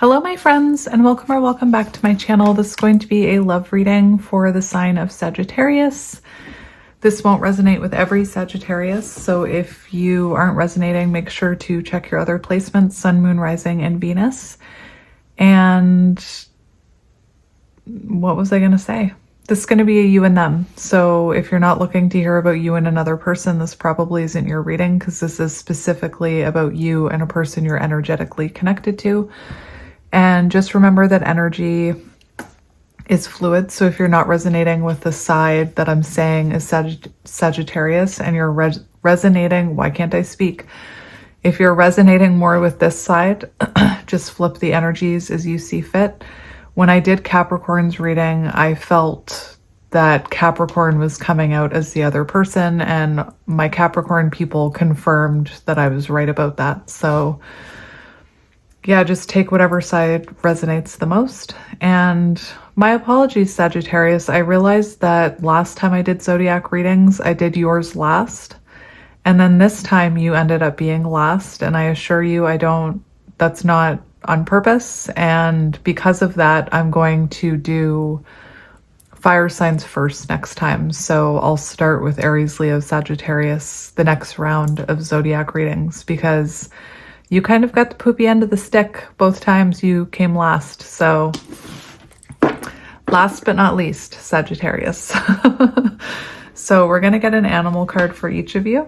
Hello, my friends, and welcome back to my channel. This is going to be a love reading for the sign of Sagittarius. This won't resonate with every Sagittarius, so if you aren't resonating, make sure to check your other placements, Sun, Moon, Rising, and Venus. And what was I going to say? This is going to be a you and them. So if you're not looking to hear about you and another person, this probably isn't your reading, because this is specifically about you and a person you're energetically connected to. And just remember that energy is fluid. So if you're not resonating with the side that I'm saying is Sagittarius and you're resonating, why can't I speak? If you're resonating more with this side, just flip the energies as you see fit. When I did Capricorn's reading, I felt that Capricorn was coming out as the other person, and my Capricorn people confirmed that I was right about that. So yeah, just take whatever side resonates the most. And my apologies, Sagittarius. I realized that last time I did zodiac readings, I did yours last. And then this time you ended up being last. And I assure you, that's not on purpose. And because of that, I'm going to do fire signs first next time. So I'll start with Aries, Leo, Sagittarius, the next round of zodiac readings, because you kind of got the poopy end of the stick both times you came last. So last but not least, Sagittarius. So we're going to get an animal card for each of you.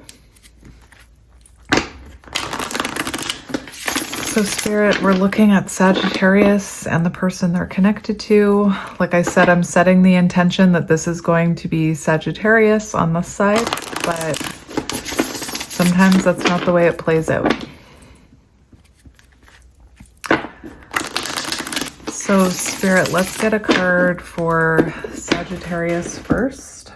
So Spirit, we're looking at Sagittarius and the person they're connected to. Like I said, I'm setting the intention that this is going to be Sagittarius on this side, but sometimes that's not the way it plays out. So Spirit, let's get a card for Sagittarius first.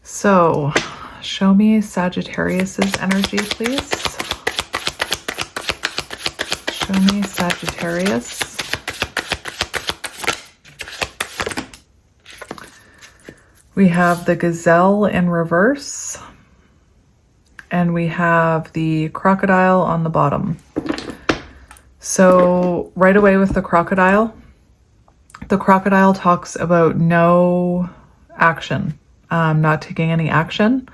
So show me Sagittarius's energy, please. Show me Sagittarius. We have the gazelle in reverse. And we have the crocodile on the bottom. So right away with the crocodile talks about no action, not taking any action.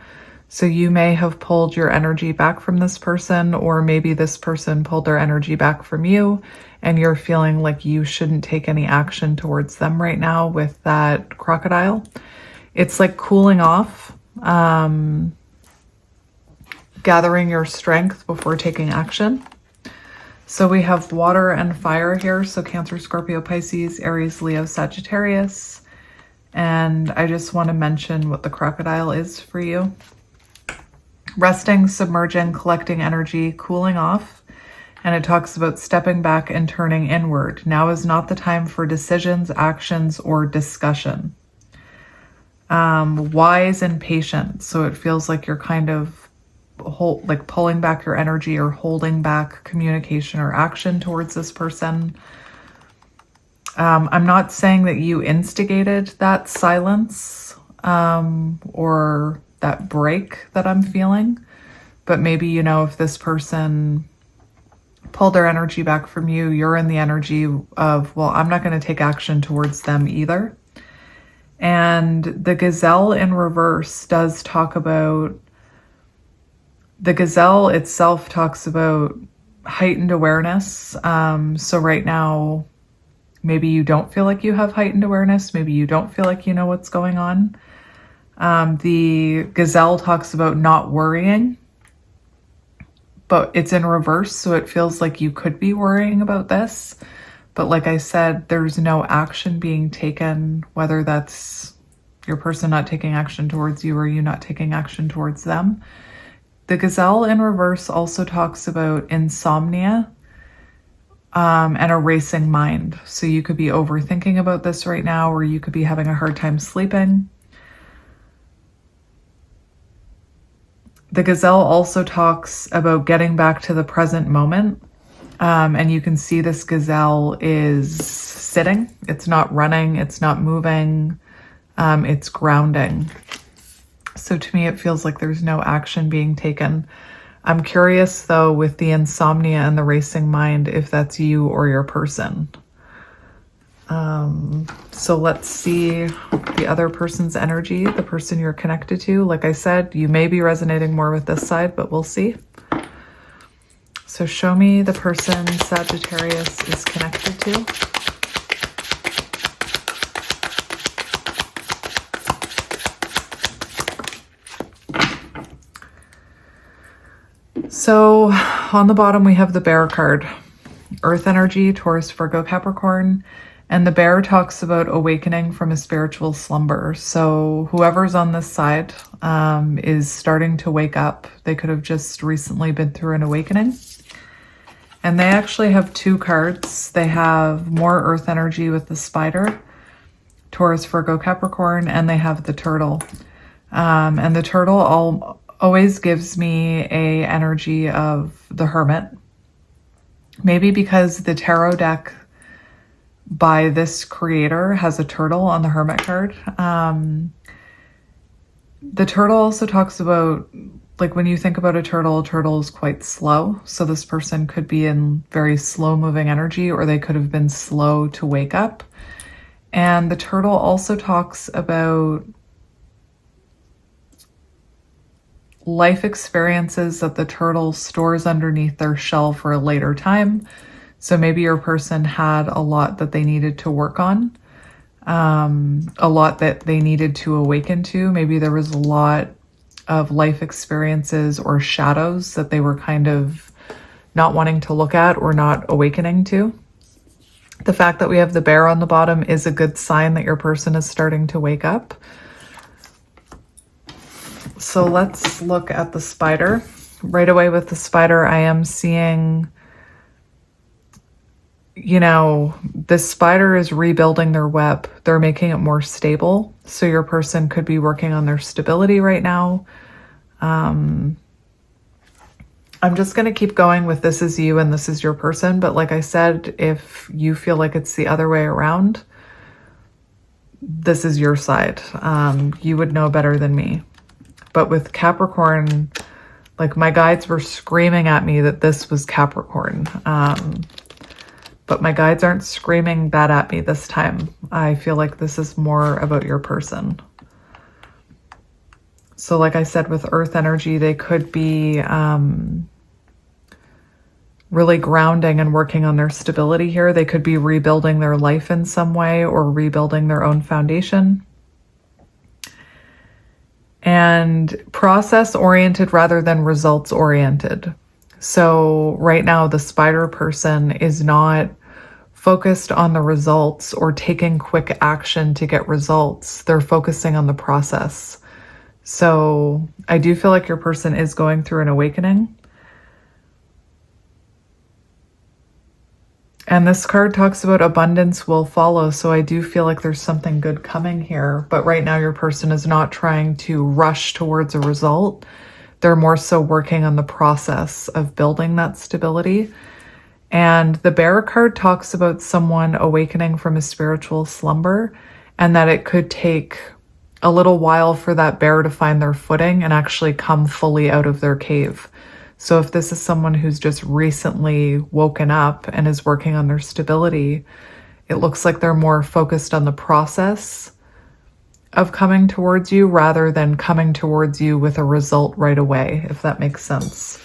So you may have pulled your energy back from this person, or maybe this person pulled their energy back from you, and you're feeling like you shouldn't take any action towards them right now with that crocodile. It's like cooling off, gathering your strength before taking action. So we have water and fire here. So Cancer, Scorpio, Pisces, Aries, Leo, Sagittarius. And I just want to mention what the crocodile is for you. Resting, submerging, collecting energy, cooling off. And it talks about stepping back and turning inward. Now is not the time for decisions, actions, or discussion. Wise and patient. So it feels like you're kind of pulling back your energy or holding back communication or action towards this person. I'm not saying that you instigated that silence or that break that I'm feeling, but maybe, if this person pulled their energy back from you, you're in the energy of, well, I'm not going to take action towards them either. And the gazelle in reverse does talk about, the gazelle itself talks about heightened awareness. So right now, maybe you don't feel like you have heightened awareness. Maybe you don't feel like you know what's going on. The gazelle talks about not worrying, but it's in reverse. So it feels like you could be worrying about this. But like I said, there's no action being taken, whether that's your person not taking action towards you or you not taking action towards them. The gazelle in reverse also talks about insomnia and a racing mind. So you could be overthinking about this right now, or you could be having a hard time sleeping. The gazelle also talks about getting back to the present moment. And you can see this gazelle is sitting. It's not running. It's not moving. It's grounding. So to me, it feels like there's no action being taken. I'm curious though, with the insomnia and the racing mind, if that's you or your person. So let's see the other person's energy, the person you're connected to. Like I said, you may be resonating more with this side, but we'll see. So show me the person Sagittarius is connected to. So on the bottom, we have the Bear card, Earth energy, Taurus, Virgo, Capricorn. And the Bear talks about awakening from a spiritual slumber. So whoever's on this side is starting to wake up. They could have just recently been through an awakening. And they actually have two cards. They have more Earth energy with the Spider, Taurus, Virgo, Capricorn, and they have the Turtle. And the Turtle always gives me a energy of the Hermit. Maybe because the tarot deck by this creator has a turtle on the Hermit card. The turtle also talks about, like, when you think about a turtle is quite slow. So this person could be in very slow moving energy, or they could have been slow to wake up. And the turtle also talks about life experiences that the turtle stores underneath their shell for a later time. So maybe your person had a lot that they needed to work on, a lot that they needed to awaken to. Maybe there was a lot of life experiences or shadows that they were kind of not wanting to look at or not awakening to. The fact that we have the Bear on the bottom is a good sign that your person is starting to wake up. So let's look at the Spider. Right away with the Spider, I am seeing, you know, this Spider is rebuilding their web. They're making it more stable. So your person could be working on their stability right now. I'm just going to keep going with this is you and this is your person. But like I said, if you feel like it's the other way around, this is your side. You would know better than me. But with Capricorn, like, my guides were screaming at me that this was Capricorn. But my guides aren't screaming that at me this time. I feel like this is more about your person. So like I said, with Earth energy, they could be really grounding and working on their stability here. They could be rebuilding their life in some way or rebuilding their own foundation. And process-oriented rather than results-oriented. So right now, the Spider person is not focused on the results or taking quick action to get results. They're focusing on the process. So I do feel like your person is going through an awakening. And this card talks about abundance will follow. So I do feel like there's something good coming here. But right now your person is not trying to rush towards a result. They're more so working on the process of building that stability. And the Bear card talks about someone awakening from a spiritual slumber, and that it could take a little while for that bear to find their footing and actually come fully out of their cave. So if this is someone who's just recently woken up and is working on their stability, it looks like they're more focused on the process of coming towards you rather than coming towards you with a result right away, if that makes sense.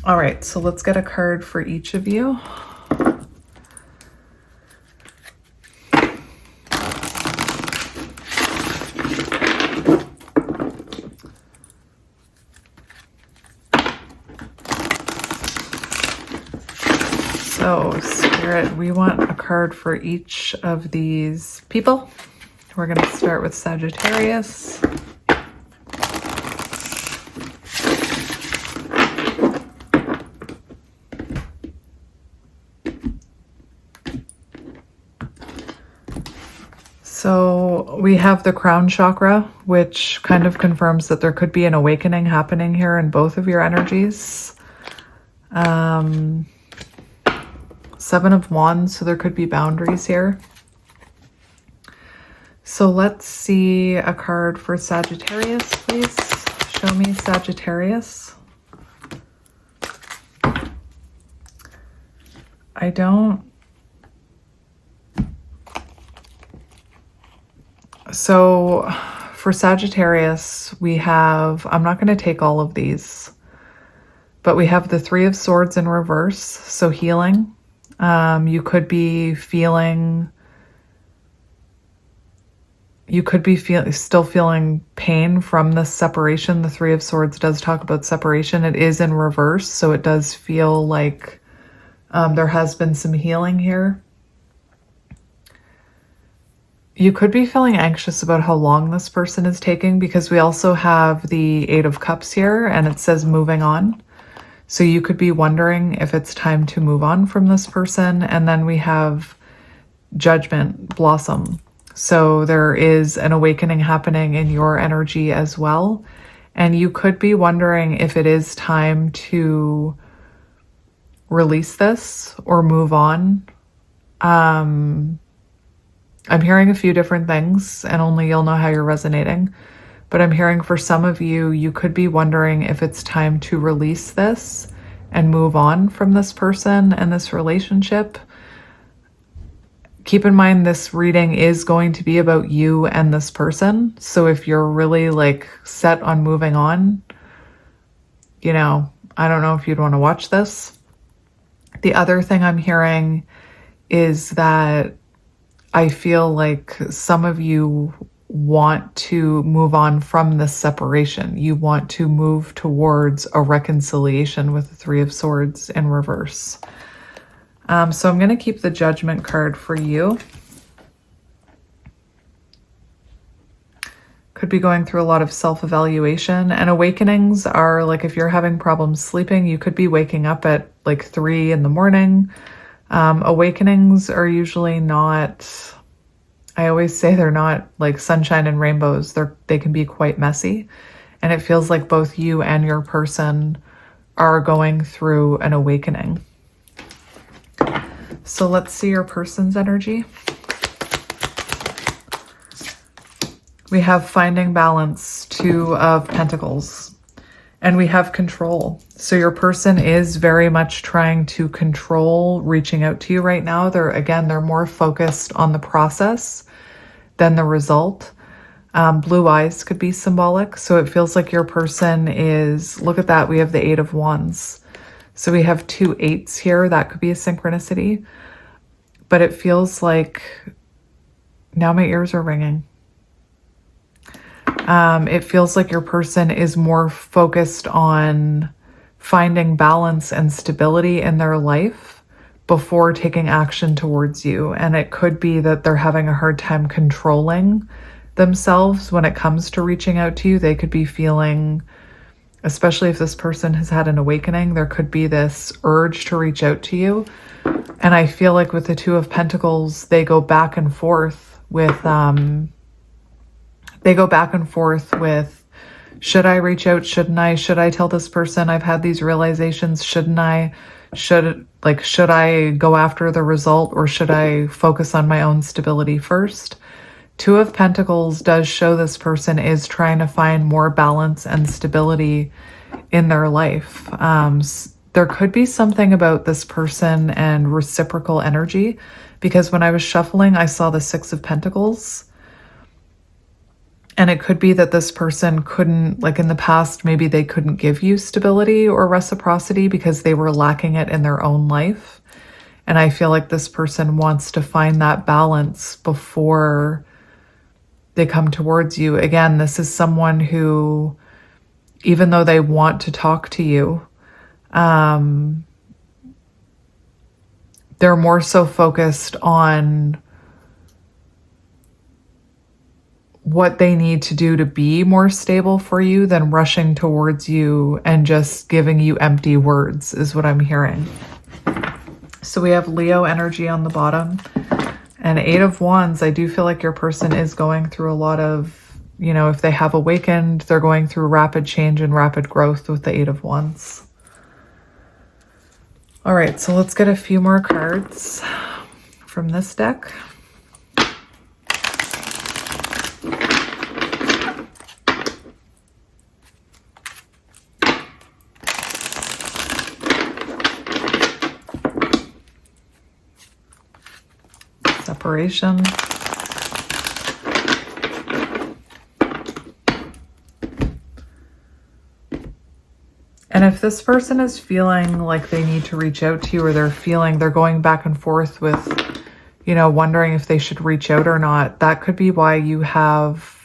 All right, so let's get a card for each of you. So, Spirit, we want a card for each of these people. We're going to start with Sagittarius. So we have the crown chakra, which kind of confirms that there could be an awakening happening here in both of your energies. Seven of Wands, so there could be boundaries here. So let's see a card for Sagittarius, please. Show me Sagittarius. I don't. So for Sagittarius, we have, I'm not going to take all of these, but we have the Three of Swords in reverse. So healing. You could be feeling still feeling pain from this separation. The Three of Swords does talk about separation. It is in reverse, so it does feel like there has been some healing here. You could be feeling anxious about how long this person is taking, because we also have the Eight of Cups here and it says moving on. So you could be wondering if it's time to move on from this person. And then we have Judgment, Blossom. So there is an awakening happening in your energy as well. And you could be wondering if it is time to release this or move on. I'm hearing a few different things, and only you'll know how you're resonating. But I'm hearing for some of you, you could be wondering if it's time to release this and move on from this person and this relationship. Keep in mind, this reading is going to be about you and this person. So if you're really like set on moving on, you know, I don't know if you'd want to watch this. The other thing I'm hearing is that I feel like some of you want to move on from this separation. You want to move towards a reconciliation with the Three of Swords in reverse. So I'm going to keep the Judgment card for you. Could be going through a lot of self-evaluation, and awakenings are like, if you're having problems sleeping, you could be waking up at like 3 in the morning. Awakenings are usually not, I always say they're not like sunshine and rainbows. They can be quite messy. And it feels like both you and your person are going through an awakening. So let's see your person's energy. We have finding balance, Two of Pentacles. And we have control. So your person is very much trying to control reaching out to you right now. They're more focused on the process than the result. Blue eyes could be symbolic. So it feels like your person is, look at that, we have the Eight of Wands. So we have 2 8s here. That could be a synchronicity. But it feels like, now my ears are ringing. It feels like your person is more focused on finding balance and stability in their life before taking action towards you. And it could be that they're having a hard time controlling themselves when it comes to reaching out to you. They could be feeling, especially if this person has had an awakening, there could be this urge to reach out to you. And I feel like with the Two of Pentacles, they go back and forth with, should I reach out? Shouldn't I? Should I tell this person I've had these realizations? Shouldn't I? Should I go after the result, or should I focus on my own stability first? Two of Pentacles does show this person is trying to find more balance and stability in their life. There could be something about this person and reciprocal energy, because when I was shuffling, I saw the Six of Pentacles. And it could be that this person couldn't, like in the past, maybe they couldn't give you stability or reciprocity because they were lacking it in their own life. And I feel like this person wants to find that balance before they come towards you. Again, this is someone who, even though they want to talk to you, they're more so focused on what they need to do to be more stable for you than rushing towards you and just giving you empty words, is what I'm hearing. So we have Leo energy on the bottom and Eight of Wands. I do feel like your person is going through a lot of, you know, if they have awakened, they're going through rapid change and rapid growth with the Eight of Wands. All right, so let's get a few more cards from this deck. separation. And if this person is feeling like they need to reach out to you, or they're going back and forth with, you know, wondering if they should reach out or not, that could be why you have,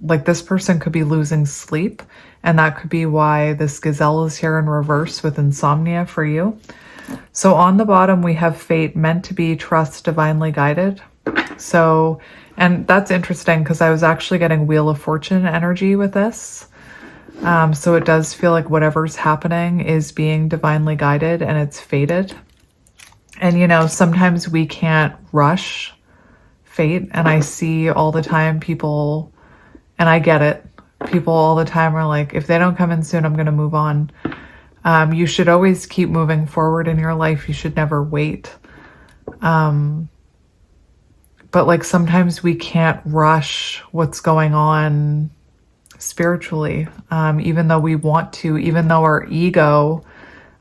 like, this person could be losing sleep. And that could be why this gazelle is here in reverse with insomnia for you. So on the bottom, we have fate, meant to be, trust, divinely guided. So, and that's interesting because I was actually getting Wheel of Fortune energy with this. So it does feel like whatever's happening is being divinely guided and it's fated. And, you know, sometimes we can't rush fate. And I see all the time people, and I get it, people all the time are like, if they don't come in soon, I'm going to move on. You should always keep moving forward in your life. You should never wait. But like sometimes we can't rush what's going on spiritually, even though we want to, even though our ego,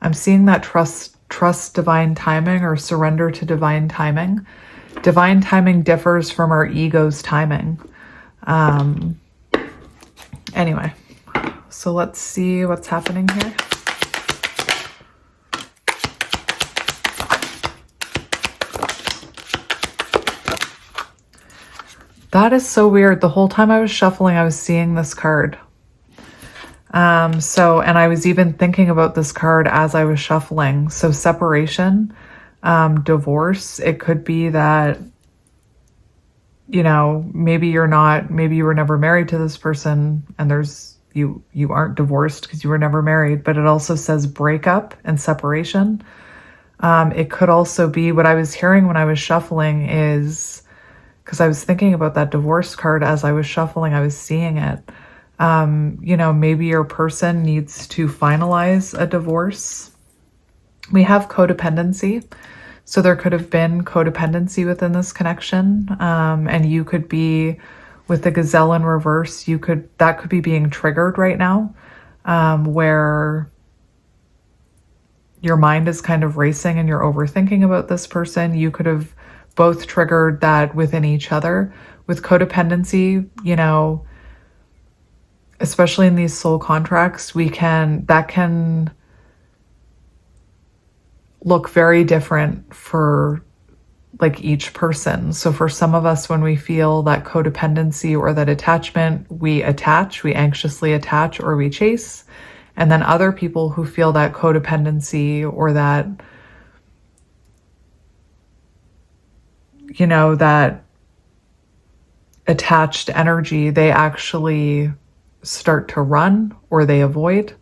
I'm seeing that trust divine timing or surrender to divine timing. Divine timing differs from our ego's timing. Anyway, so let's see what's happening here. That is so weird. The whole time I was shuffling, I was seeing this card. And I was even thinking about this card as I was shuffling. So separation, divorce, it could be that, you know, maybe you were never married to this person and you aren't divorced because you were never married, but it also says breakup and separation. It could also be, what I was hearing when I was shuffling is, because I was thinking about that divorce card as I was shuffling, I was seeing it. You know, maybe your person needs to finalize a divorce. We have codependency. So there could have been codependency within this connection. And you could be, with the gazelle in reverse, that could be being triggered right now, where your mind is kind of racing and you're overthinking about this person. You could have both triggered that within each other. With codependency, you know, especially in these soul contracts, that can look very different for like each person. So for some of us, when we feel that codependency or that attachment, we anxiously attach or we chase. And then other people who feel that codependency or that, you know, that attached energy, they actually start to run or they avoid.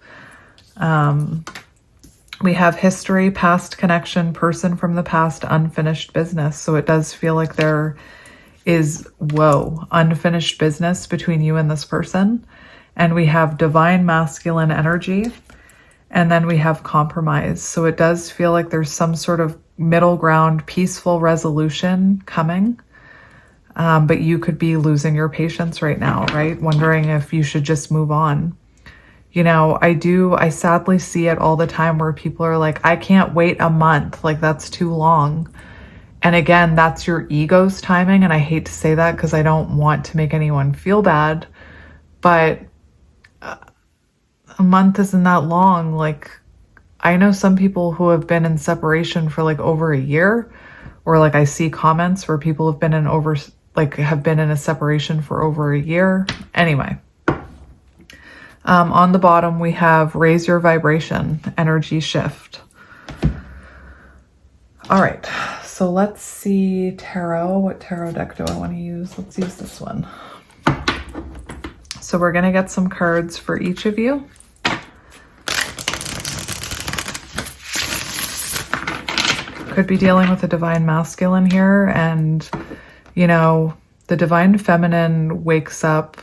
We have history, past connection, person from the past, unfinished business. So it does feel like there is, unfinished business between you and this person. And we have divine masculine energy. And then we have compromise. So it does feel like there's some sort of middle ground, peaceful resolution coming. But you could be losing your patience right now, right? Wondering if you should just move on. You know, I sadly see it all the time where people are like, I can't wait a month. Like, that's too long. And again, that's your ego's timing. And I hate to say that because I don't want to make anyone feel bad, but a month isn't that long. Like, I know some people who have been in separation for like over a year, or like I see comments where people have been in a separation for over a year. Anyway, on the bottom, we have raise your vibration, energy shift. All right, so let's see tarot. What tarot deck do I want to use? Let's use this one. So we're going to get some cards for each of you. Could be dealing with a divine masculine here, and, you know, the divine feminine wakes up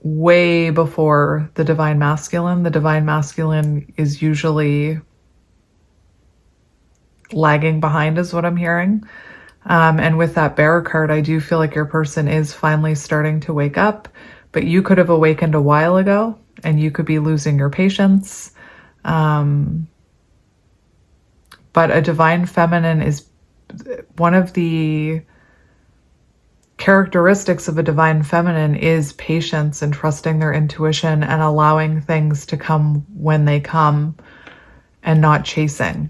way before the divine masculine. The divine masculine is usually lagging behind is what I'm hearing. And with that bear card, I do feel like your person is finally starting to wake up, but you could have awakened a while ago and you could be losing your patience. But a divine feminine is one of the characteristics of a divine feminine is patience and trusting their intuition and allowing things to come when they come and not chasing.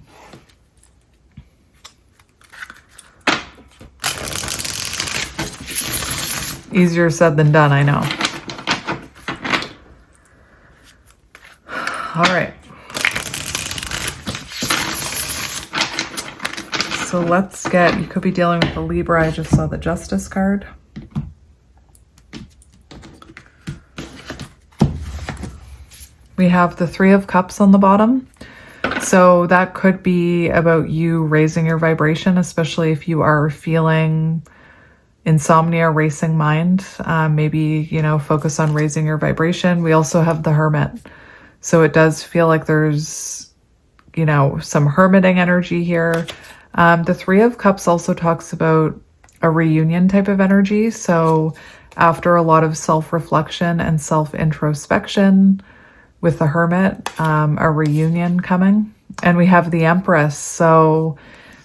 Easier said than done, I know. All right. So let's get, you could be dealing with a Libra. I just saw the Justice card. We have the Three of Cups on the bottom. So that could be about you raising your vibration, especially if you are feeling insomnia, racing mind. Maybe, you know, focus on raising your vibration. We also have the Hermit. So it does feel like there's, you know, some hermiting energy here. The Three of Cups also talks about a reunion type of energy. So after a lot of self-reflection and self-introspection with the Hermit, a reunion coming. And we have the Empress. So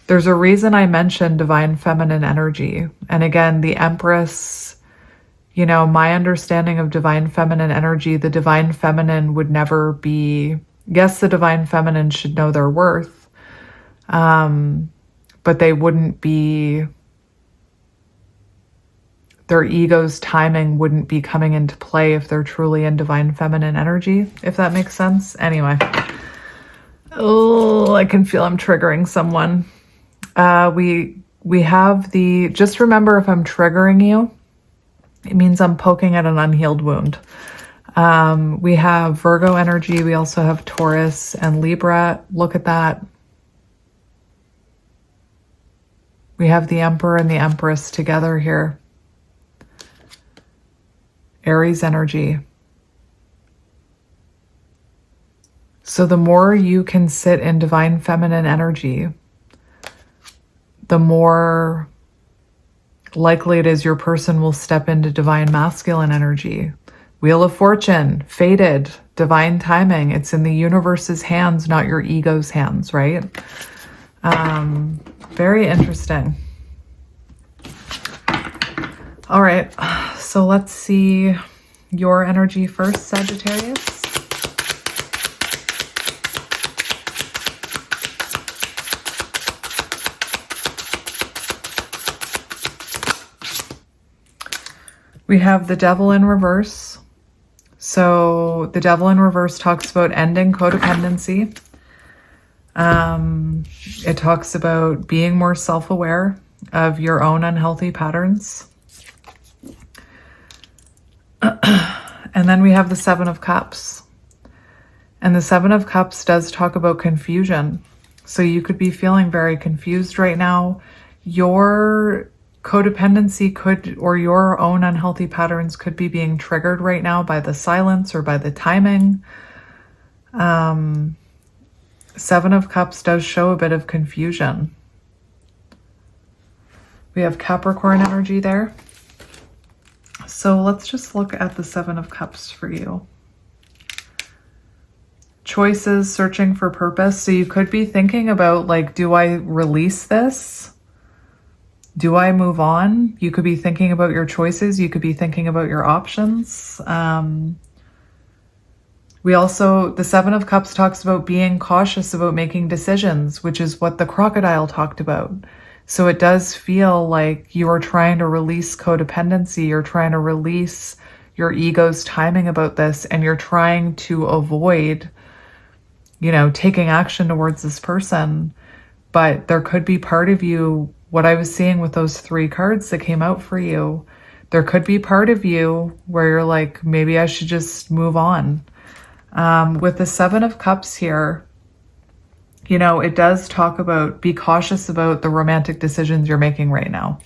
there's a reason I mentioned divine feminine energy. And again, the Empress, you know, my understanding of divine feminine energy, the divine feminine would never be, yes, the divine feminine should know their worth. But they wouldn't be, their ego's timing wouldn't be coming into play if they're truly in divine feminine energy, if that makes sense. Anyway, oh, I can feel I'm triggering someone. We have the, just remember, if I'm triggering you, it means I'm poking at an unhealed wound. We have Virgo energy. We also have Taurus and Libra. Look at that. We have the Emperor and the Empress together here. Aries energy. So the more you can sit in divine feminine energy, the more likely it is your person will step into divine masculine energy. Wheel of Fortune, fated, divine timing. It's in the universe's hands, not your ego's hands, right? Very interesting. All right, so let's see your energy first, Sagittarius. We have the Devil in reverse. So the Devil in reverse talks about ending codependency. It talks about being more self-aware of your own unhealthy patterns. And then we have the Seven of Cups. And the Seven of Cups does talk about confusion. So you could be feeling very confused right now. Your codependency could, or your own unhealthy patterns could be being triggered right now by the silence or by the timing. Seven of Cups does show a bit of confusion. We have Capricorn energy there. So let's just look at the Seven of Cups for you. Choices, searching for purpose. So you could be thinking about, like, do I release this? Do I move on? You could be thinking about your choices. You could be thinking about your options. We also, the Seven of Cups talks about being cautious about making decisions, which is what the crocodile talked about. So it does feel like you are trying to release codependency. You're trying to release your ego's timing about this, and you're trying to avoid, you know, taking action towards this person. But there could be part of you, what I was seeing with those three cards that came out for you, there could be part of you where you're like, maybe I should just move on. With the Seven of Cups here, you know, it does talk about be cautious about the romantic decisions you're making right now.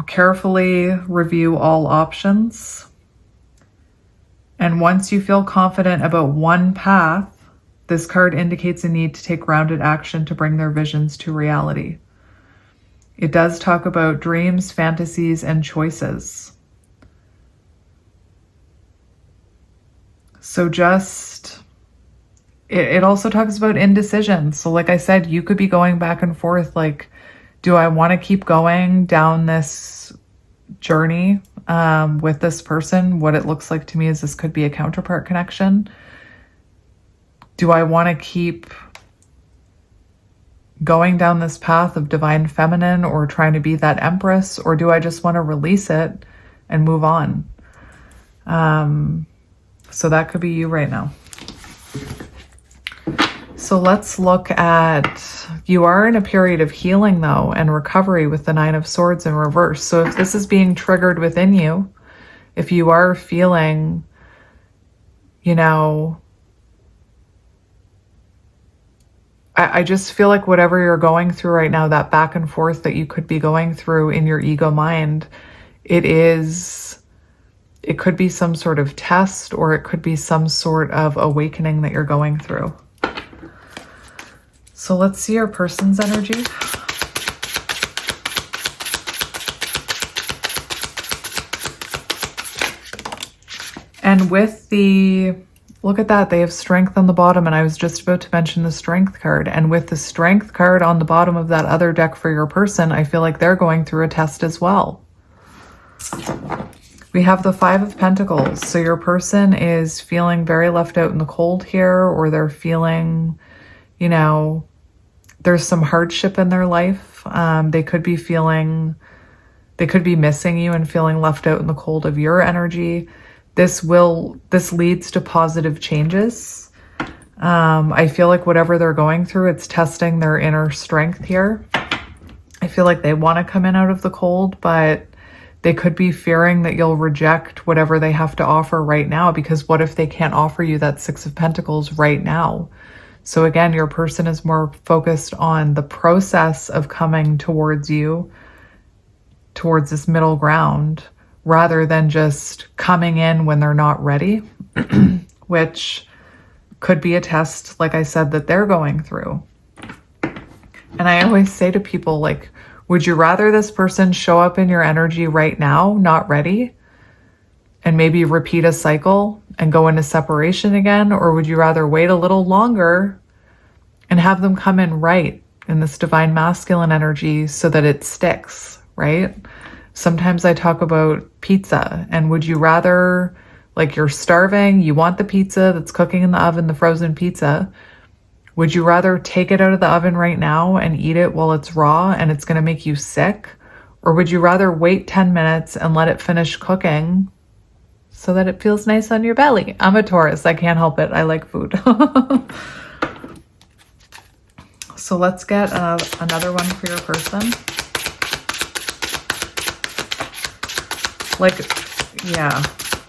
Carefully review all options. And once you feel confident about one path, this card indicates a need to take grounded action to bring their visions to reality. It does talk about dreams, fantasies, and choices. So just, it also talks about indecision. So like I said, you could be going back and forth, like, do I want to keep going down this journey with this person? What it looks like to me is this could be a counterpart connection. Do I want to keep going down this path of divine feminine or trying to be that empress, or do I just want to release it and move on? So that could be you right now. So let's look at, you are in a period of healing though, and recovery with the 9 of Swords in reverse. So if this is being triggered within you, if you are feeling, you know, I just feel like whatever you're going through right now, that back and forth that you could be going through in your ego mind, it could be some sort of test, or it could be some sort of awakening that you're going through. So let's see your person's energy. And with the, look at that, they have strength on the bottom, and I was just about to mention the strength card. And with the strength card on the bottom of that other deck for your person, I feel like they're going through a test as well. We have the 5 of Pentacles. So your person is feeling very left out in the cold here, or they're feeling, you know, there's some hardship in their life. They could be missing you and feeling left out in the cold of your energy. This leads to positive changes. I feel like whatever they're going through, it's testing their inner strength here. I feel like they want to come in out of the cold, but they could be fearing that you'll reject whatever they have to offer right now, because what if they can't offer you that 6 of Pentacles right now? So again, your person is more focused on the process of coming towards you, towards this middle ground, rather than just coming in when they're not ready, which could be a test, like I said, that they're going through. And I always say to people, like, would you rather this person show up in your energy right now, not ready, and maybe repeat a cycle and go into separation again? Or would you rather wait a little longer and have them come in right in this divine masculine energy so that it sticks, right? Sometimes I talk about pizza, and would you rather, like, you're starving, you want the pizza that's cooking in the oven, the frozen pizza. Would you rather take it out of the oven right now and eat it while it's raw and it's going to make you sick? Or would you rather wait 10 minutes and let it finish cooking so that it feels nice on your belly? I'm a Taurus. I can't help it. I like food. So let's get another one for your person. Like, yeah,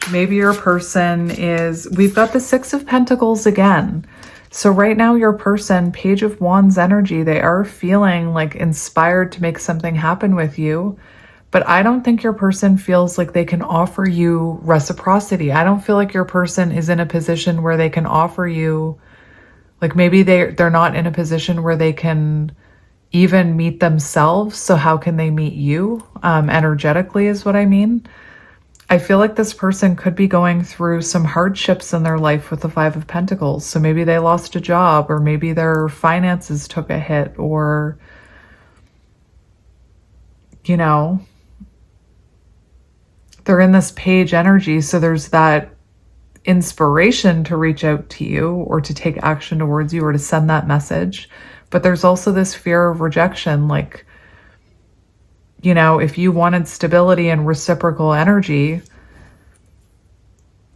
maybe your person is, we've got the 6 of Pentacles again. So right now your person, Page of Wands energy, they are feeling like inspired to make something happen with you. But I don't think your person feels like they can offer you reciprocity. I don't feel like your person is in a position where they can offer you, like, maybe they're not in a position where they can even meet themselves. So how can they meet you? Energetically is what I mean. I feel like this person could be going through some hardships in their life with the 5 of Pentacles. So maybe they lost a job, or maybe their finances took a hit, or, you know, they're in this page energy. So there's that inspiration to reach out to you or to take action towards you or to send that message. But there's also this fear of rejection. Like, you know, if you wanted stability and reciprocal energy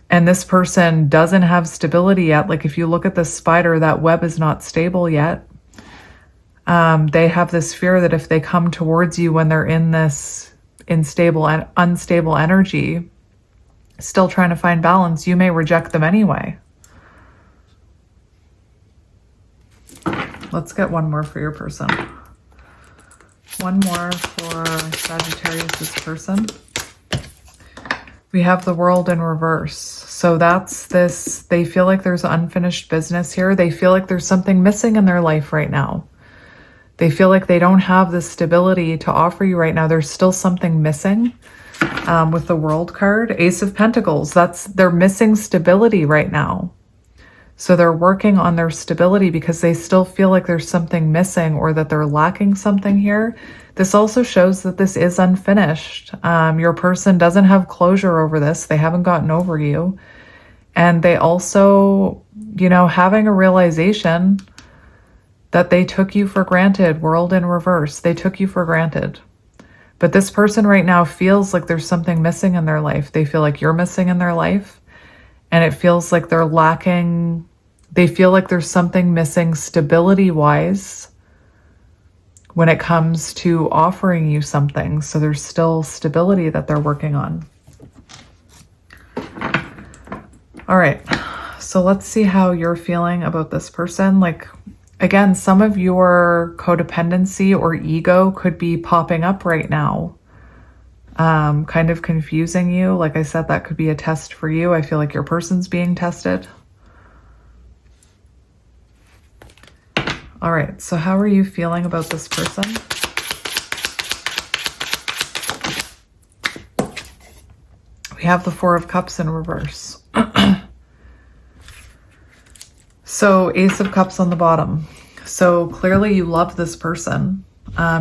and this person doesn't have stability yet, like if you look at the spider, that web is not stable yet. They have this fear that if they come towards you when they're in this unstable energy, still trying to find balance, you may reject them anyway. Let's get one more for your person. One more for Sagittarius' person. We have the World in reverse. So that's this, they feel like there's unfinished business here. They feel like there's something missing in their life right now. They feel like they don't have the stability to offer you right now. There's still something missing. With the World card, Ace of Pentacles, they're missing stability right now. So they're working on their stability because they still feel like there's something missing or that they're lacking something here. This also shows that this is unfinished. Your person doesn't have closure over this. They haven't gotten over you. And they also, you know, having a realization that they took you for granted. World in reverse. They took you for granted. But this person right now feels like there's something missing in their life. They feel like you're missing in their life. And it feels like they're lacking, they feel like there's something missing stability-wise when it comes to offering you something. So there's still stability that they're working on. All right, so let's see how you're feeling about this person. Like, again, some of your codependency or ego could be popping up right now. Kind of confusing you. Like I said, that could be a test for you. I feel like your person's being tested. All right, so how are you feeling about this person? We have the Four of Cups in reverse. So Ace of Cups on the bottom. So clearly you love this person.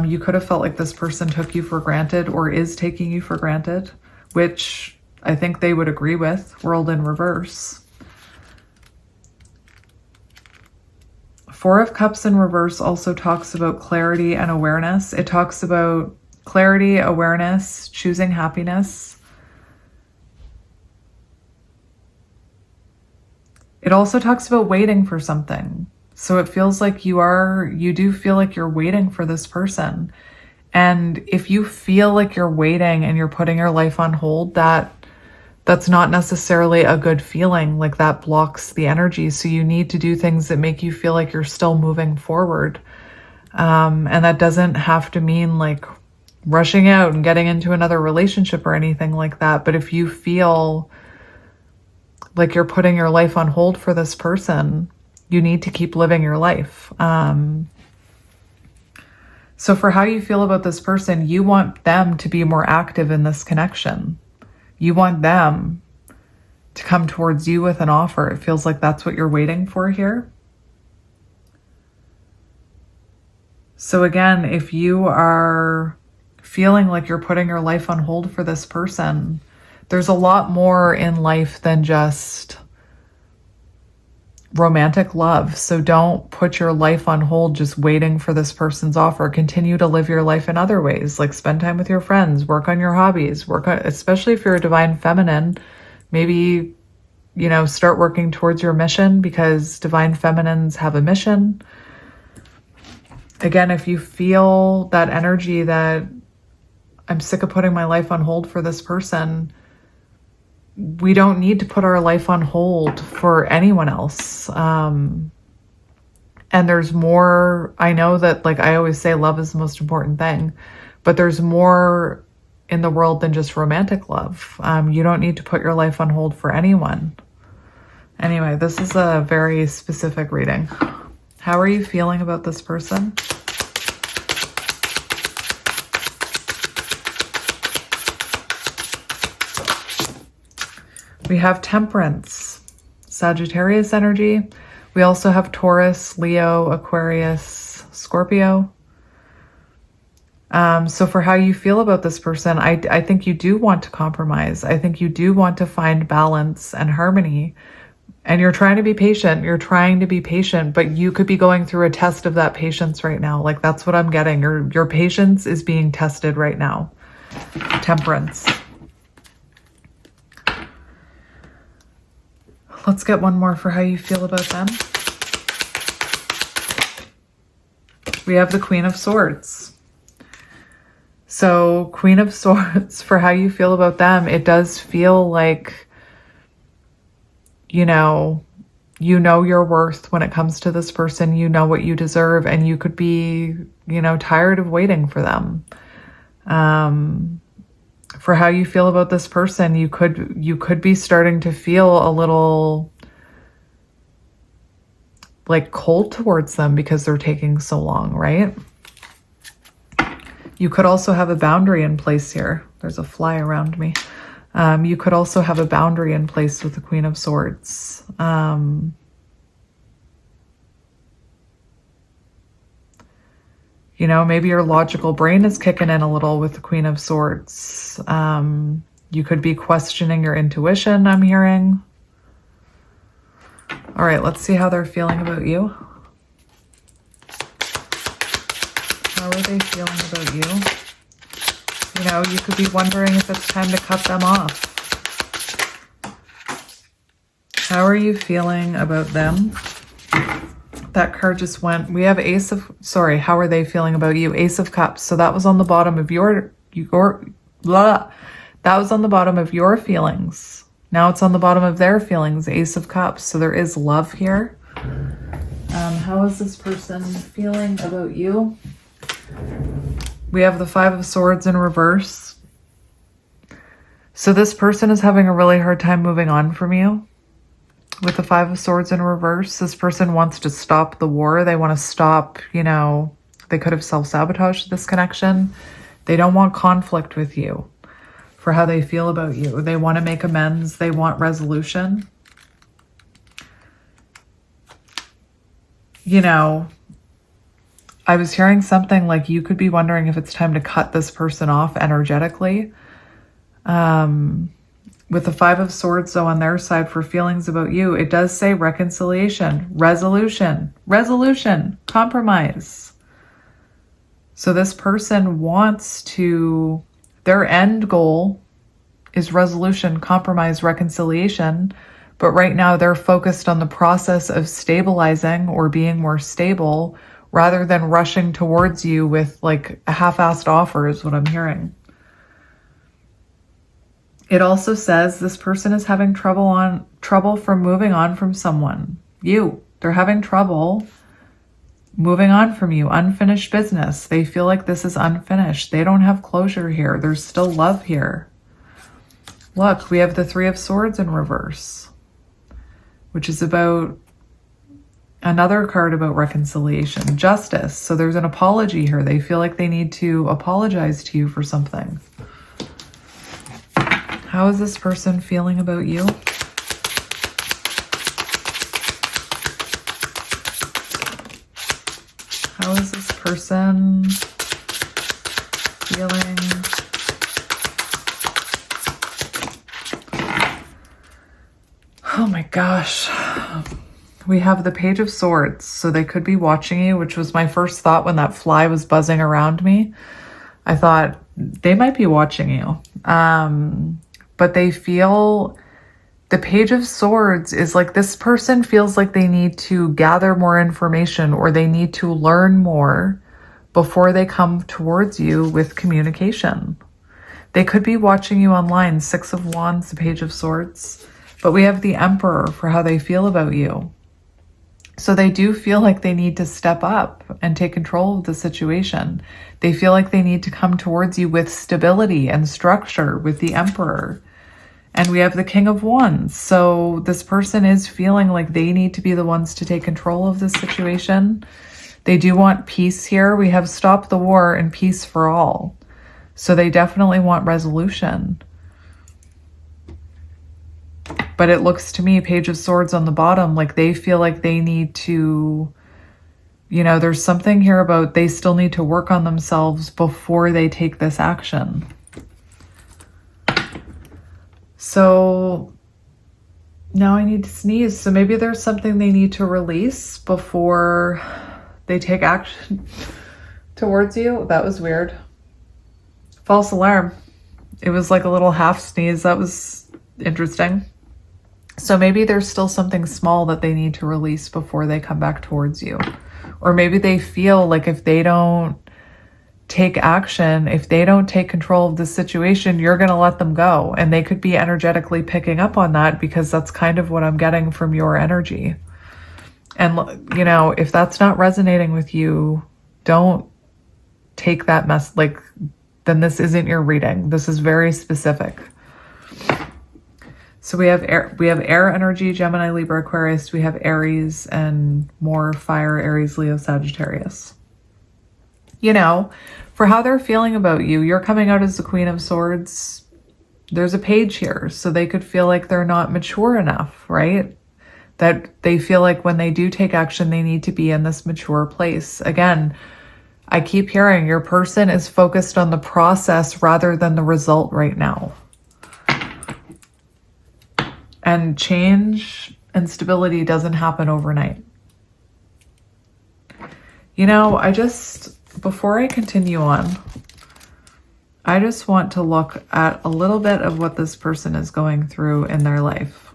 You could have felt like this person took you for granted or is taking you for granted, which I think they would agree with. World in reverse. Four of Cups in reverse also talks about clarity and awareness. It talks about clarity, awareness, choosing happiness. It also talks about waiting for something. So it feels like you do feel like you're waiting for this person. And if you feel like you're waiting and you're putting your life on hold, that's not necessarily a good feeling. Like, that blocks the energy. So you need to do things that make you feel like you're still moving forward. And that doesn't have to mean like rushing out and getting into another relationship or anything like that. But if you feel like you're putting your life on hold for this person, you need to keep living your life. So for how you feel about this person, you want them to be more active in this connection. You want them to come towards you with an offer. It feels like that's what you're waiting for here. So again, if you are feeling like you're putting your life on hold for this person, there's a lot more in life than just romantic love. So don't put your life on hold just waiting for this person's offer. Continue to live your life in other ways, like spend time with your friends, work on your hobbies, especially if you're a divine feminine, maybe, you know, start working towards your mission, because divine feminines have a mission. Again, if you feel that energy that I'm sick of putting my life on hold for this person, we don't need to put our life on hold for anyone else. And there's more. I know that, like I always say, love is the most important thing, but there's more in the world than just romantic love. You don't need to put your life on hold for anyone. Anyway, this is a very specific reading. How are you feeling about this person? We have Temperance, Sagittarius energy. We also have Taurus, Leo, Aquarius, Scorpio. So for how you feel about this person, I think you do want to compromise. I think you do want to find balance and harmony. And you're trying to be patient. You're trying to be patient, but you could be going through a test of that patience right now. Like, that's what I'm getting. Your patience is being tested right now. Temperance. Let's get one more for how you feel about them. We have the Queen of Swords. So Queen of Swords, for how you feel about them, it does feel like, you know your worth when it comes to this person. You know what you deserve, and you could be, tired of waiting for them. For how you feel about this person, you could be starting to feel a little like cold towards them because they're taking so long, right? You could also have a boundary in place here. There's a fly around me. You could also have a boundary in place with the Queen of Swords. You know, maybe your logical brain is kicking in a little with the Queen of Swords. You could be questioning your intuition, I'm hearing. All right, let's see how they're feeling about you. How are they feeling about you? You know, you could be wondering if it's time to cut them off. How are you feeling about them? That card just went, we have how are they feeling about you? Ace of Cups. So that was on the bottom of that was on the bottom of your feelings. Now it's on the bottom of their feelings, Ace of Cups. So there is love here. How is this person feeling about you? We have the Five of Swords in reverse. So this person is having a really hard time moving on from you. With the Five of Swords in reverse, this person wants to stop the war. They want to stop, you know, they could have self-sabotaged this connection. They don't want conflict with you for how they feel about you. They want to make amends. They want resolution. You know, I was hearing something like you could be wondering if it's time to cut this person off energetically. With the Five of Swords, though, on their side for feelings about you, it does say reconciliation, resolution, compromise. So this person wants to, their end goal is resolution, compromise, reconciliation. But right now they're focused on the process of stabilizing or being more stable rather than rushing towards you with like a half-assed offer is what I'm hearing. It also says this person is having trouble from moving on from someone. They're having trouble moving on from you. Unfinished business. They feel like this is unfinished. They don't have closure here. There's still love here. Look, we have the Three of Swords in reverse, which is about another card about reconciliation, justice. So there's an apology here. They feel like they need to apologize to you for something. How is this person feeling about you? How is this person feeling? Oh my gosh. We have the Page of Swords. So they could be watching you, which was my first thought when that fly was buzzing around me. I thought they might be watching you. But they feel the Page of Swords is like this person feels like they need to gather more information or they need to learn more before they come towards you with communication. They could be watching you online, Six of Wands, the Page of Swords, but we have the Emperor for how they feel about you. So they do feel like they need to step up and take control of the situation. They feel like they need to come towards you with stability and structure with the Emperor. And we have the King of Wands. So this person is feeling like they need to be the ones to take control of this situation. They do want peace here. We have Stop the War and Peace for All. So they definitely want resolution. But it looks to me, Page of Swords on the bottom, like they feel like they need to, you know, there's something here about they still need to work on themselves before they take this action. So now I need to sneeze. So maybe there's something they need to release before they take action towards you. That was weird. False alarm. It was like a little half sneeze. That was interesting. So maybe there's still something small that they need to release before they come back towards you. Or maybe they feel like if they don't take action, if they don't take control of the situation, you're going to let them go. And they could be energetically picking up on that because that's kind of what I'm getting from your energy. And, you know, if that's not resonating with you, don't take that then this isn't your reading. This is very specific. So we have air energy, Gemini, Libra, Aquarius. We have Aries and more fire, Aries, Leo, Sagittarius. You know, for how they're feeling about you, you're coming out as the Queen of Swords. There's a page here. So they could feel like they're not mature enough, right? That they feel like when they do take action, they need to be in this mature place. Again, I keep hearing your person is focused on the process rather than the result right now. And change and stability doesn't happen overnight. You know, before I continue on, I just want to look at a little bit of what this person is going through in their life.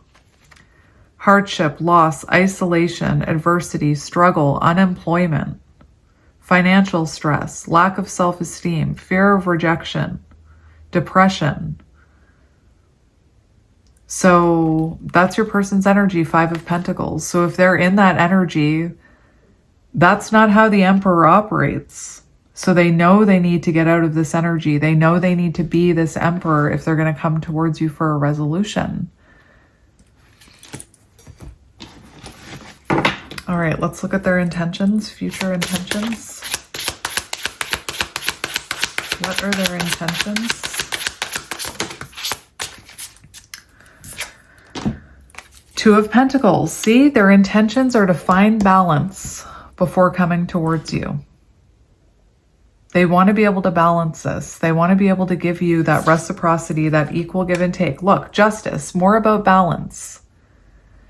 Hardship, loss, isolation, adversity, struggle, unemployment, financial stress, lack of self-esteem, fear of rejection, depression. So that's your person's energy, 5 of Pentacles. So if they're in that energy, that's not how the Emperor operates. So they know they need to get out of this energy. They know they need to be this Emperor if they're going to come towards you for a resolution. All right, let's look at their intentions, future intentions. What are their intentions? Two of Pentacles. See, their intentions are to find balance before coming towards you. They want to be able to balance this. They want to be able to give you that reciprocity, that equal give and take. Look, justice, more about balance.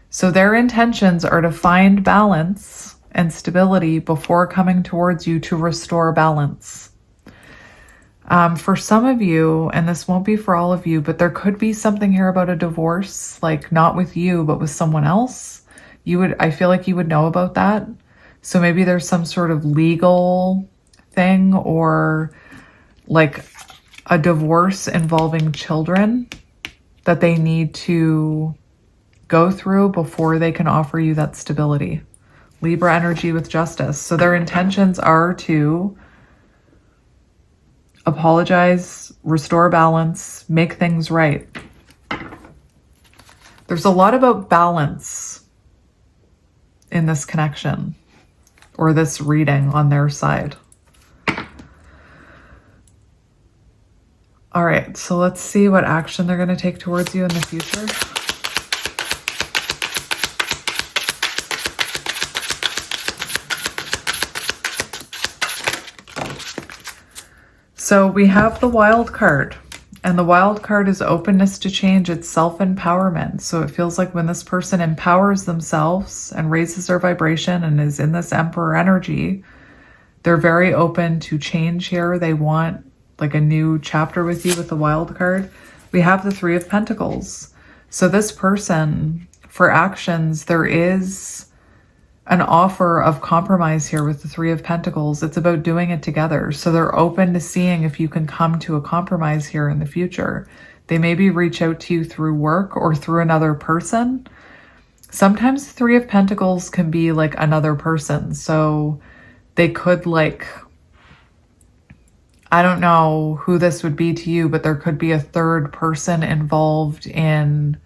So their intentions are to find balance and stability before coming towards you to restore balance. For some of you, and this won't be for all of you, but there could be something here about a divorce, like not with you, but with someone else. I feel like you would know about that. So maybe there's some sort of legal thing or like a divorce involving children that they need to go through before they can offer you that stability. Libra energy with justice. So their intentions are to apologize, restore balance, make things right. There's a lot about balance in this connection or this reading on their side. All right, so let's see what action they're going to take towards you in the future. So we have the wild card, and the wild card is openness to change. It's self-empowerment. So it feels like when this person empowers themselves and raises their vibration and is in this Emperor energy, they're very open to change here. They want like a new chapter with you with the wild card. We have the 3 of Pentacles. So this person, for actions, there is an offer of compromise here with the 3 of Pentacles. It's about doing it together. So they're open to seeing if you can come to a compromise here in the future. They maybe reach out to you through work or through another person. Sometimes the 3 of Pentacles can be like another person. So they could like, I don't know who this would be to you, but there could be a third person involved in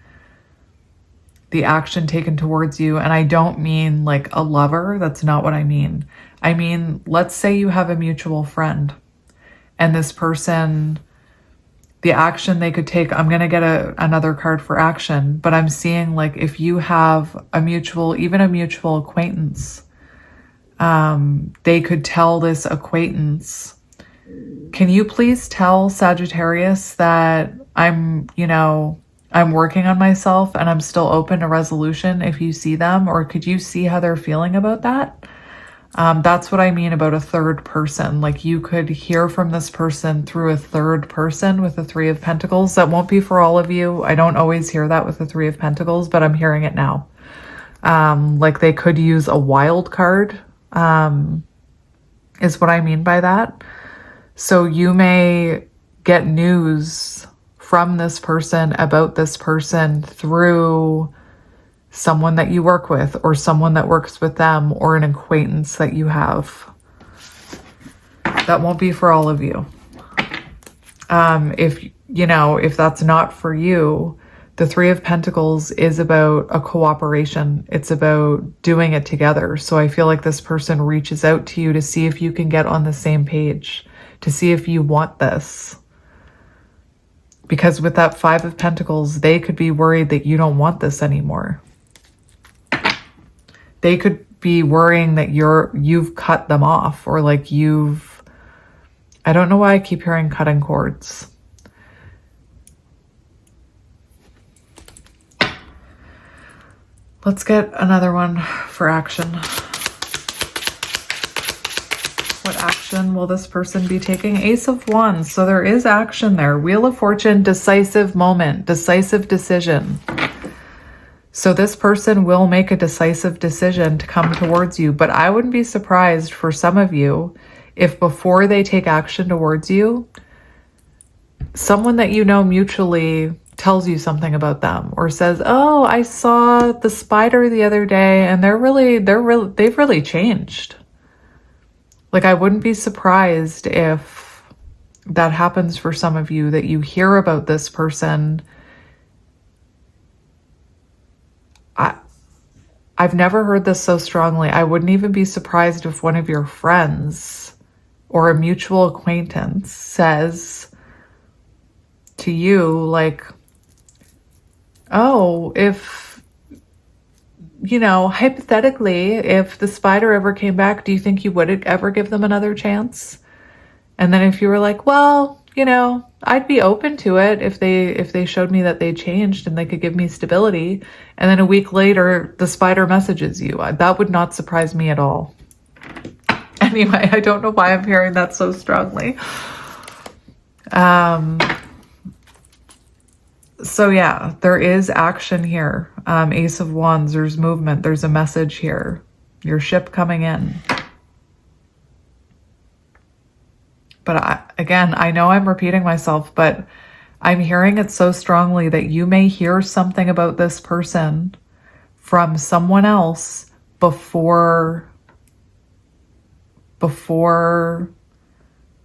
the action taken towards you. And I don't mean like a lover. That's not what I mean. I mean, let's say you have a mutual friend and this person, the action they could take, I'm going to get another card for action, but I'm seeing like if you have a mutual, even a mutual acquaintance, they could tell this acquaintance, can you please tell Sagittarius that I'm working on myself and I'm still open to resolution if you see them, or could you see how they're feeling about that? That's what I mean about a third person. Like you could hear from this person through a third person with the 3 of Pentacles. That won't be for all of you. I don't always hear that with the 3 of Pentacles, but I'm hearing it now. Like they could use a wild card, is what I mean by that. So you may get news from this person about this person through someone that you work with or someone that works with them or an acquaintance that you have. That won't be for all of you. If that's not for you, the 3 of Pentacles is about a cooperation. It's about doing it together. So I feel like this person reaches out to you to see if you can get on the same page, to see if you want this. Because with that 5 of Pentacles, they could be worried that you don't want this anymore. They could be worrying that you've cut them off, or like I don't know why I keep hearing cutting cords. Let's get another one for action. What action will this person be taking? Ace of Wands. So there is action there. Wheel of Fortune, decisive moment, decisive decision. So this person will make a decisive decision to come towards you. But I wouldn't be surprised for some of you if before they take action towards you, someone that you know mutually tells you something about them, or says, oh, I saw the spider the other day and they've really changed. Like, I wouldn't be surprised if that happens for some of you, that you hear about this person. I've never heard this so strongly. I wouldn't even be surprised if one of your friends or a mutual acquaintance says to you, like, oh, if, you know, hypothetically, if the spider ever came back, do you think you would ever give them another chance? And then if you were like, well, you know, I'd be open to it if they showed me that they changed and they could give me stability. And then a week later, the spider messages you. That would not surprise me at all. Anyway, I don't know why I'm hearing that so strongly. So yeah, there is action here. Ace of Wands, there's movement, there's a message here. Your ship coming in. But again, I know I'm repeating myself, but I'm hearing it so strongly that you may hear something about this person from someone else before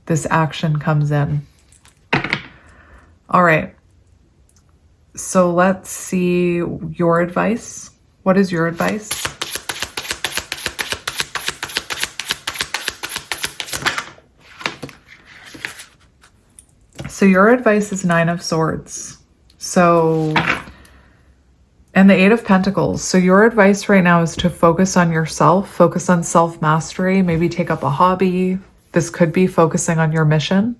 this action comes in. All right. So let's see your advice. What is your advice? So your advice is Nine of Swords. So, and the Eight of Pentacles. So your advice right now is to focus on yourself, focus on self-mastery, maybe take up a hobby. This could be focusing on your mission,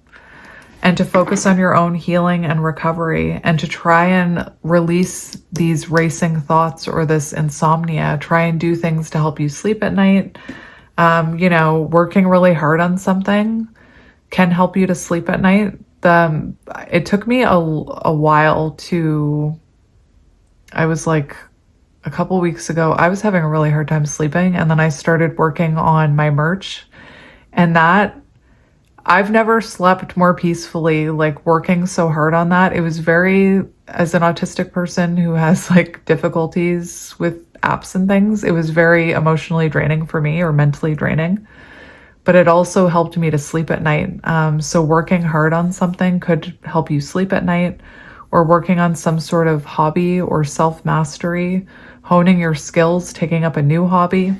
and to focus on your own healing and recovery, and to try and release these racing thoughts or this insomnia. Try and do things to help you sleep at night. You know, working really hard on something can help you to sleep at night. It took me a while to, I was like a couple weeks ago, I was having a really hard time sleeping, and then I started working on my merch, and that, I've never slept more peacefully, like working so hard on that. It was very, as an autistic person who has like difficulties with apps and things, it was very emotionally draining for me, or mentally draining. But it also helped me to sleep at night. So working hard on something could help you sleep at night, or working on some sort of hobby or self-mastery, honing your skills, taking up a new hobby.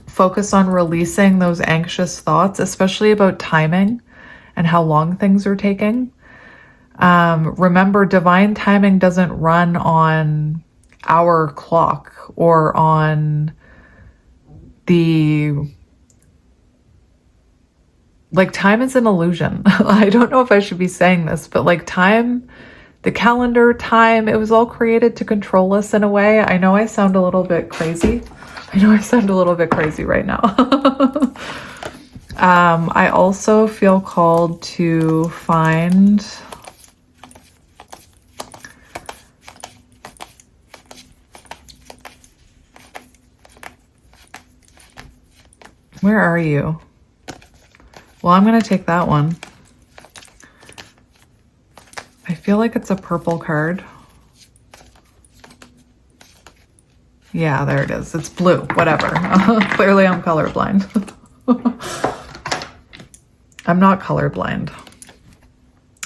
Focus on releasing those anxious thoughts, especially about timing and how long things are taking. Remember, divine timing doesn't run on our clock or on like, time is an illusion. I don't know if I should be saying this, but like time, the calendar, time, it was all created to control us in a way. I know I sound a little bit crazy. Right now. I also feel called to find where are you? Well, I'm going to take that one. I feel like it's a purple card. Yeah, there it is. It's blue, whatever. Clearly I'm colorblind. I'm not colorblind.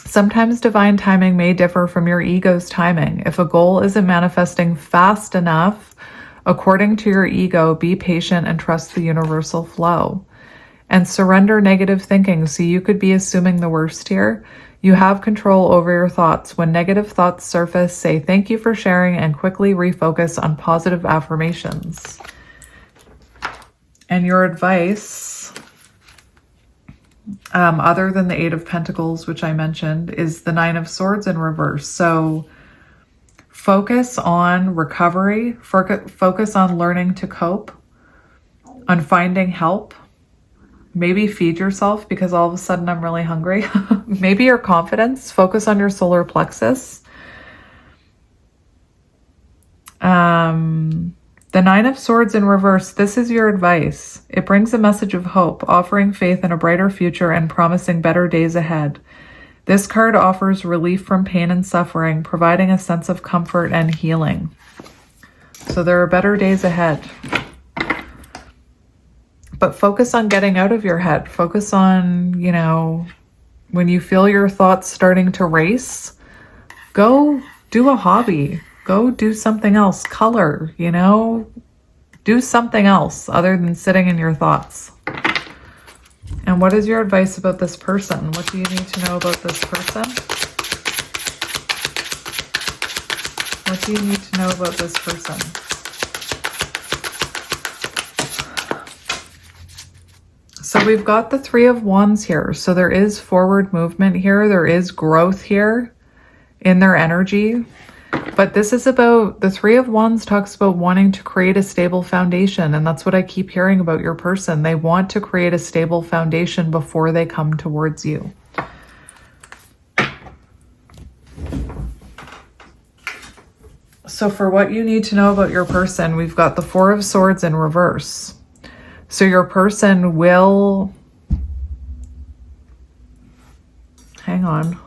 Sometimes divine timing may differ from your ego's timing. If a goal isn't manifesting fast enough, according to your ego, be patient and trust the universal flow. And surrender negative thinking. So you could be assuming the worst here. You have control over your thoughts. When negative thoughts surface, say thank you for sharing and quickly refocus on positive affirmations. And your advice, other than the Eight of Pentacles, which I mentioned, is the Nine of Swords in reverse. So focus on recovery, focus on learning to cope, on finding help. Maybe feed yourself because all of a sudden I'm really hungry. Maybe your confidence, focus on your solar plexus. The Nine of Swords in reverse, this is your advice. It brings a message of hope, offering faith in a brighter future and promising better days ahead. This card offers relief from pain and suffering, providing a sense of comfort and healing. So there are better days ahead. But focus on getting out of your head. Focus on, you know, when you feel your thoughts starting to race, go do a hobby. Go do something else. Color, you know, do something else other than sitting in your thoughts. And what is your advice about this person? What do you need to know about this person? What do you need to know about this person? So we've got the Three of Wands here. So there is forward movement here. There is growth here in their energy. But this is about, the Three of Wands talks about wanting to create a stable foundation. And that's what I keep hearing about your person. They want to create a stable foundation before they come towards you. So for what you need to know about your person, we've got the Four of Swords in reverse. So your person will, hang on.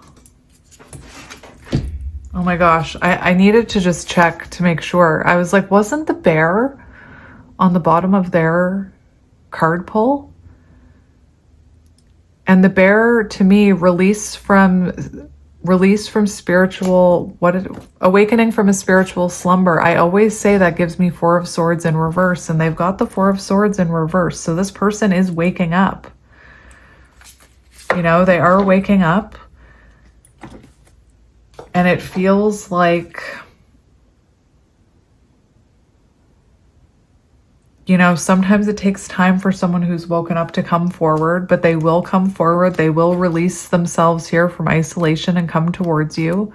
Oh my gosh, I needed to just check to make sure. I was like, wasn't the bear on the bottom of their card pull? And the bear, to me, release from spiritual, awakening from a spiritual slumber. I always say that gives me Four of Swords in reverse, and they've got the Four of Swords in reverse. So this person is waking up. You know, they are waking up. And it feels like, you know, sometimes it takes time for someone who's woken up to come forward, but they will come forward. They will release themselves here from isolation and come towards you.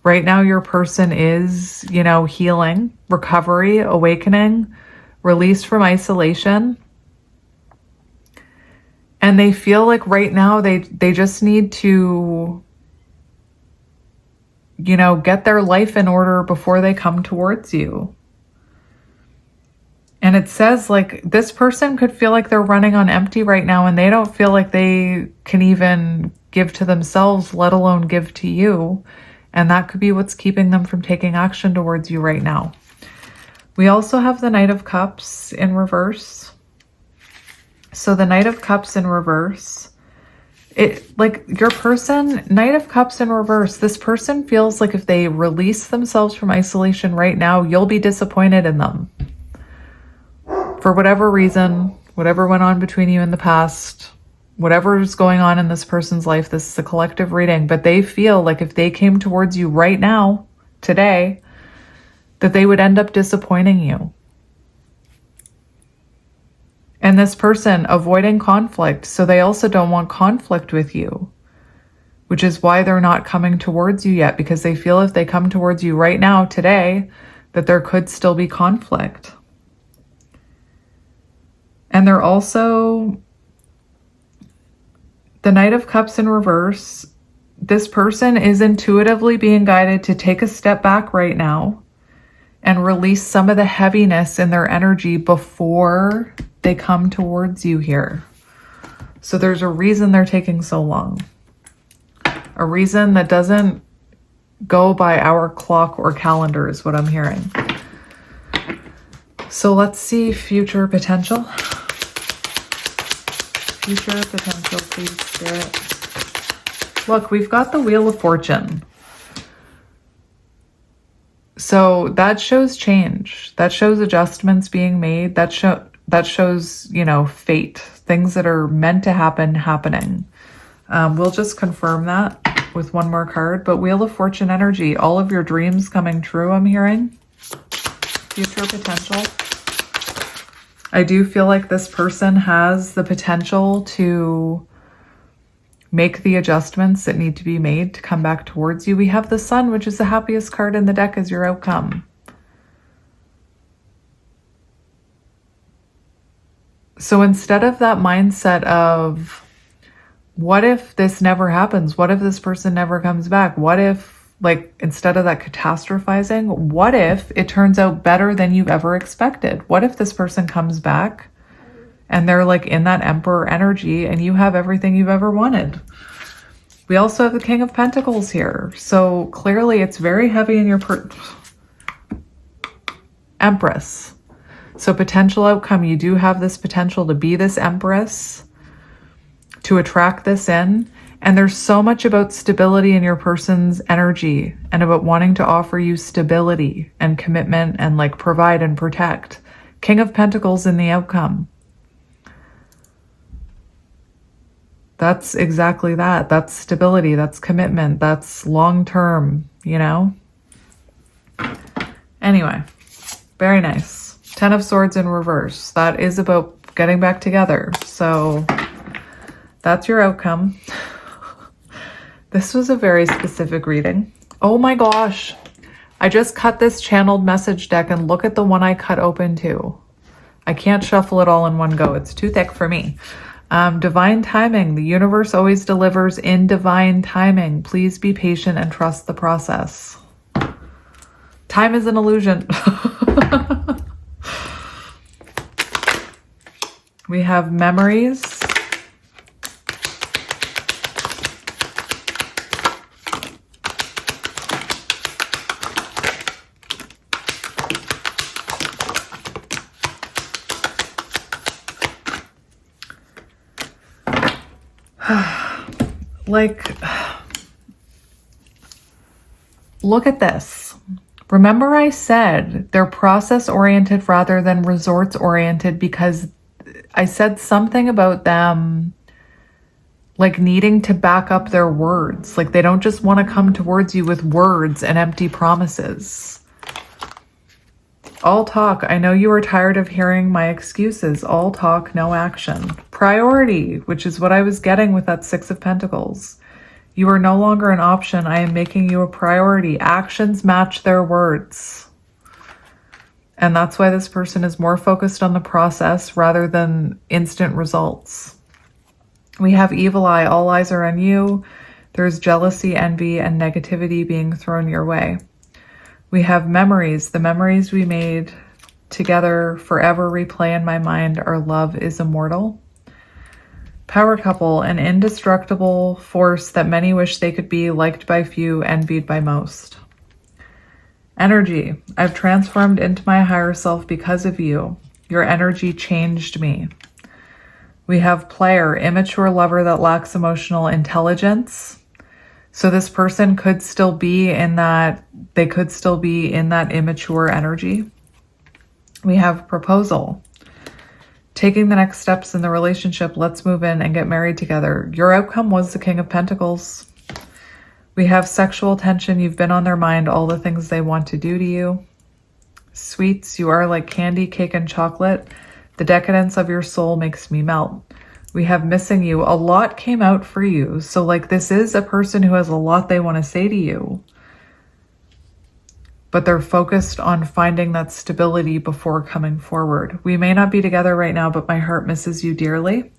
Right now, your person is, you know, healing, recovery, awakening, release from isolation. And they feel like right now they just need to, you know, get their life in order before they come towards you. And it says like this person could feel like they're running on empty right now and they don't feel like they can even give to themselves, let alone give to you. And that could be what's keeping them from taking action towards you right now. We also have the Knight of Cups in reverse. So the Knight of Cups in reverse, it, like your person, Knight of Cups in reverse, this person feels like if they release themselves from isolation right now, you'll be disappointed in them. For whatever reason, whatever went on between you in the past, whatever's going on in this person's life, this is a collective reading, but they feel like if they came towards you right now, today, that they would end up disappointing you. And this person avoiding conflict, so they also don't want conflict with you, which is why they're not coming towards you yet, because they feel if they come towards you right now, today, that there could still be conflict. And they're also, the Knight of Cups in reverse, this person is intuitively being guided to take a step back right now and release some of the heaviness in their energy before they come towards you here. So there's a reason they're taking so long. A reason that doesn't go by our clock or calendar is what I'm hearing. So let's see future potential. Future potential, please, Spirit. Look, we've got the Wheel of Fortune. So that shows change. That shows adjustments being made. That shows, you know, fate. Things that are meant to happen, happening. We'll just confirm that with one more card. But Wheel of Fortune energy, all of your dreams coming true, I'm hearing. Future potential. I do feel like this person has the potential to make the adjustments that need to be made to come back towards you. We have the Sun, which is the happiest card in the deck as your outcome. So instead of that mindset of, what if this never happens? What if this person never comes back? What if, like, instead of that catastrophizing, what if it turns out better than you've ever expected? What if this person comes back and they're like in that Emperor energy and you have everything you've ever wanted? We also have the King of Pentacles here. So clearly it's very heavy in your Empress. So potential outcome, you do have this potential to be this Empress, to attract this in. And there's so much about stability in your person's energy and about wanting to offer you stability and commitment and like provide and protect. King of Pentacles in the outcome. That's exactly that. That's stability. That's commitment. That's long-term, you know? Anyway, very nice. 10 of Swords in reverse. That is about getting back together. So that's your outcome. This was a very specific reading. Oh my gosh. I just cut this channeled message deck and look at the one I cut open too. I can't shuffle it all in one go. It's too thick for me. Divine timing. The universe always delivers in divine timing. Please be patient and trust the process. Time is an illusion. We have memories. Like, look at this. Remember I said they're process-oriented rather than results-oriented, because I said something about them like needing to back up their words. Like they don't just want to come towards you with words and empty promises. All talk. I know you are tired of hearing my excuses. All talk, no action. Priority, which is what I was getting with that Six of Pentacles. You are no longer an option. I am making you a priority. Actions match their words. And that's why this person is more focused on the process rather than instant results. We have evil eye. All eyes are on you. There's jealousy, envy, and negativity being thrown your way. We have memories. The memories we made together forever replay in my mind. Our love is immortal. Power couple, an indestructible force that many wish they could be, liked by few, envied by most. Energy. I've transformed into my higher self because of you. Your energy changed me. We have player, immature lover that lacks emotional intelligence. So this person could still be in that, they could still be in that immature energy. We have proposal. Taking the next steps in the relationship, let's move in and get married together. Your outcome was the King of Pentacles. We have sexual tension. You've been on their mind, all the things they want to do to you. Sweets, you are like candy, cake, and chocolate. The decadence of your soul makes me melt. We have missing you. A lot came out for you. So like this is a person who has a lot they want to say to you. But they're focused on finding that stability before coming forward. We may not be together right now, but my heart misses you dearly.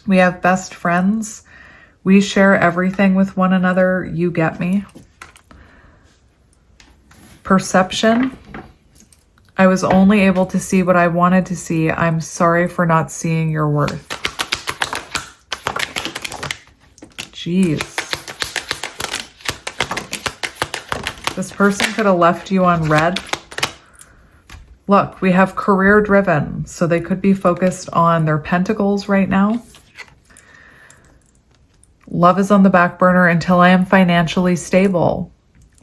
We have best friends. We share everything with one another. You get me. Perception. I was only able to see what I wanted to see. I'm sorry for not seeing your worth. Jeez. This person could have left you on red. Look, we have career driven. So they could be focused on their pentacles right now. Love is on the back burner until I am financially stable.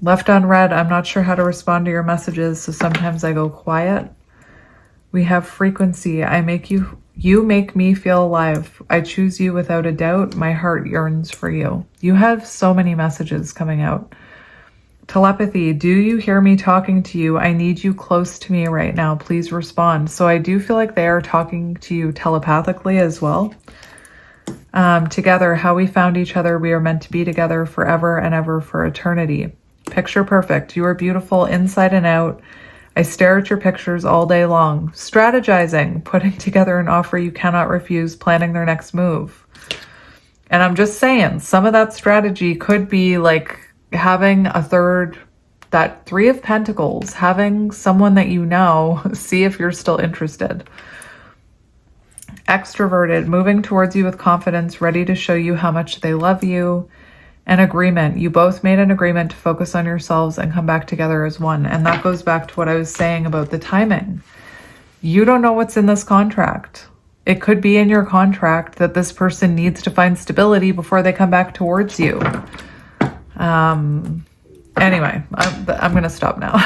Left on red, I'm not sure how to respond to your messages, so sometimes I go quiet. We have frequency. You make me feel alive. I choose you without a doubt. My heart yearns for you. You have so many messages coming out. Telepathy. Do you hear me talking to you? I need you close to me right now. Please respond. So I do feel like they are talking to you telepathically as well. Together, how we found each other. We are meant to be together forever and ever for eternity. Picture perfect. You are beautiful inside and out. I stare at your pictures all day long. Strategizing, putting together an offer you cannot refuse, planning their next move. And I'm just saying, some of that strategy could be like having a third, that Three of Pentacles, having someone that you know, see if you're still interested. Extroverted, moving towards you with confidence, ready to show you how much they love you. An agreement. You both made an agreement to focus on yourselves and come back together as one. And that goes back to what I was saying about the timing. You don't know what's in this contract. It could be in your contract that this person needs to find stability before they come back towards you. Anyway, I'm going to stop now.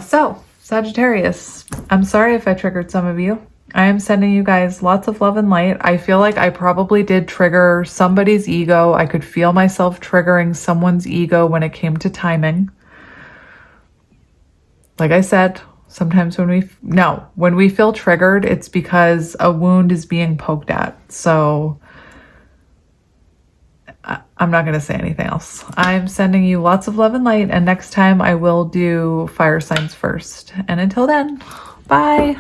So, Sagittarius, I'm sorry if I triggered some of you. I am sending you guys lots of love and light. I feel like I probably did trigger somebody's ego. I could feel myself triggering someone's ego when it came to timing. Like I said, sometimes when we feel triggered, it's because a wound is being poked at. So I'm not going to say anything else. I'm sending you lots of love and light. And next time I will do fire signs first. And until then, bye.